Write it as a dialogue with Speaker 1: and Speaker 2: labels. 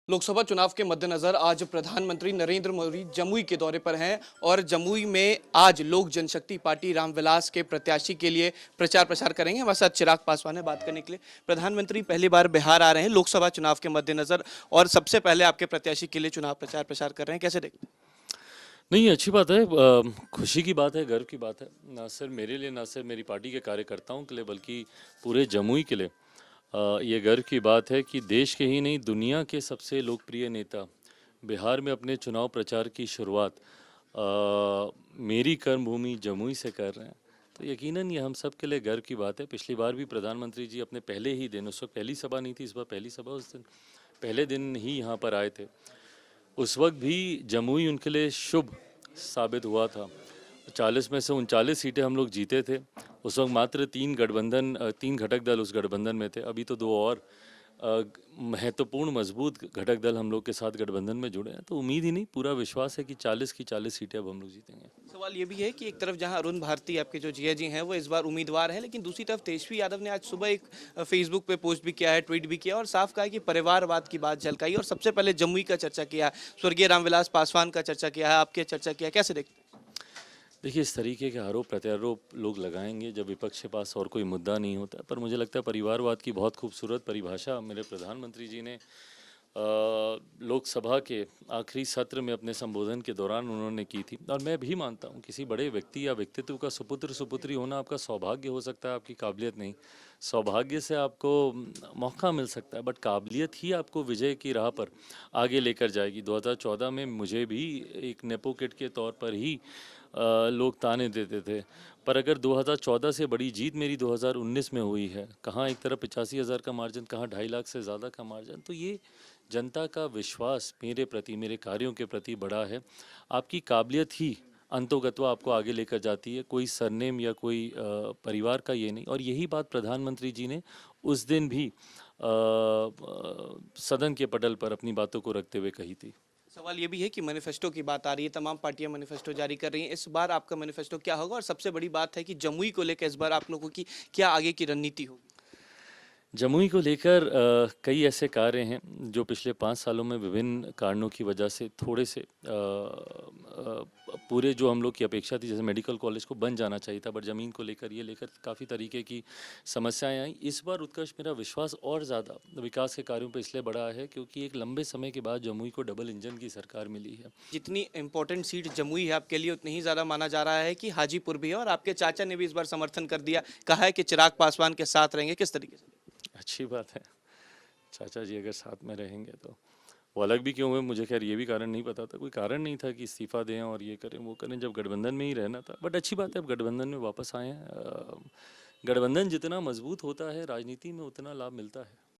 Speaker 1: लोकसभा चुनाव के मद्देनजर आज प्रधानमंत्री नरेंद्र मोदी जमुई के दौरे पर हैं और जमुई में आज लोक जनशक्ति पार्टी रामविलास के प्रत्याशी के लिए प्रचार प्रसार करेंगे। हमारे साथ चिराग पासवान है बात करने के लिए। प्रधानमंत्री पहली बार बिहार आ रहे हैं लोकसभा चुनाव के मद्देनजर और सबसे पहले आपके प्रत्याशी के लिए चुनाव प्रचार प्रसार कर रहे हैं, कैसे देखते हैं?
Speaker 2: नहीं, अच्छी बात है। खुशी की बात है, गर्व की बात है, ना सिर्फ मेरे लिए, ना सिर्फ मेरी पार्टी के कार्यकर्ताओं के लिए, बल्कि पूरे जमुई के लिए। ये गर्व की बात है कि देश के ही नहीं, दुनिया के सबसे लोकप्रिय नेता बिहार में अपने चुनाव प्रचार की शुरुआत मेरी कर्मभूमि जमुई से कर रहे हैं। तो यकीनन ये हम सब के लिए गर्व की बात है। पिछली बार भी प्रधानमंत्री जी अपने पहले ही दिन, उस वक्त पहली सभा नहीं थी, इस बार पहली सभा, उस दिन पहले दिन ही यहाँ पर आए थे। उस वक्त भी जमुई उनके लिए शुभ साबित हुआ था। 40 में से 39 सीटें हम लोग जीते थे। उस वक्त मात्र 3 घटक दल उस गठबंधन में थे। अभी तो 2 और महत्वपूर्ण मजबूत घटक दल हम लोग के साथ गठबंधन में जुड़े हैं। तो उम्मीद ही नहीं, पूरा विश्वास है कि 40 की 40 सीटें अब हम लोग जीतेंगे।
Speaker 1: सवाल ये भी है कि एक तरफ जहां अरुण भारती आपके जो जीजा जी हैं वो इस बार उम्मीदवार है, लेकिन दूसरी तरफ तेजस्वी यादव ने आज सुबह एक फेसबुक पे पोस्ट भी किया है, ट्वीट भी किया और साफ कहा है कि परिवारवाद की बात झलकाई और सबसे पहले जमुई का चर्चा किया, स्वर्गीय रामविलास पासवान का चर्चा किया है, आपके चर्चा किया, कैसे देखते हैं?
Speaker 2: देखिए, इस तरीके के आरोप प्रत्यारोप लोग लगाएंगे जब विपक्ष के पास और कोई मुद्दा नहीं होता। पर मुझे लगता है परिवारवाद की बहुत खूबसूरत परिभाषा मेरे प्रधानमंत्री जी ने लोकसभा के आखिरी सत्र में अपने संबोधन के दौरान उन्होंने की थी। और मैं भी मानता हूँ किसी बड़े व्यक्ति या व्यक्तित्व का सुपुत्र सुपुत्री होना आपका सौभाग्य हो सकता है, आपकी काबिलियत नहीं। सौभाग्य से आपको मौका मिल सकता है, बट काबिलियत ही आपको विजय की राह पर आगे लेकर जाएगी। 2014 में मुझे भी एक नेपो किड के तौर पर ही लोग ताने देते थे, पर अगर 2014 से बड़ी जीत मेरी 2019 में हुई है, कहाँ एक तरफ 85,000 का मार्जिन, कहाँ 2.5 लाख से ज़्यादा का मार्जिन, तो ये जनता का विश्वास मेरे प्रति, मेरे कार्यों के प्रति बड़ा है। आपकी काबिलियत ही अंतोगत्वा आपको आगे लेकर जाती है, कोई सरनेम या कोई परिवार का ये नहीं। और यही बात प्रधानमंत्री जी ने उस दिन भी सदन के पटल पर अपनी बातों को रखते हुए कही थी।
Speaker 1: सवाल ये भी है कि मैनिफेस्टो की बात आ रही है, तमाम पार्टियां मैनिफेस्टो जारी कर रही हैं, इस बार आपका मैनिफेस्टो क्या होगा और सबसे बड़ी बात है कि जमुई को लेकर इस बार आप लोगों की क्या आगे की रणनीति होगी?
Speaker 2: जमुई को लेकर कई ऐसे कार्य हैं जो पिछले 5 सालों में विभिन्न कारणों की वजह से थोड़े से पूरे जो हम लोग की अपेक्षा थी, जैसे मेडिकल कॉलेज को बन जाना चाहिए था, बट ज़मीन को लेकर ये लेकर काफ़ी तरीके की समस्याएं आई। इस बार उत्कर्ष मेरा विश्वास और ज़्यादा विकास के कार्यों पर इसलिए बढ़ा है क्योंकि एक लंबे समय के बाद जमुई को डबल इंजन की सरकार मिली है।
Speaker 1: जितनी इंपॉर्टेंट सीट जमुई है आपके लिए, उतनी ही ज़्यादा माना जा रहा है कि हाजीपुर भी है और आपके चाचा ने भी इस बार समर्थन कर दिया, कहा है कि चिराग पासवान के साथ रहेंगे, किस तरीके से?
Speaker 2: अच्छी बात है, चाचा जी अगर साथ में रहेंगे तो। वो अलग भी क्यों हुए, मुझे खैर ये भी कारण नहीं पता था। कोई कारण नहीं था कि इस्तीफ़ा दें और ये करें वो करें, जब गठबंधन में ही रहना था। बट अच्छी बात है, अब गठबंधन में वापस आए हैं। गठबंधन जितना मजबूत होता है राजनीति में, उतना लाभ मिलता है।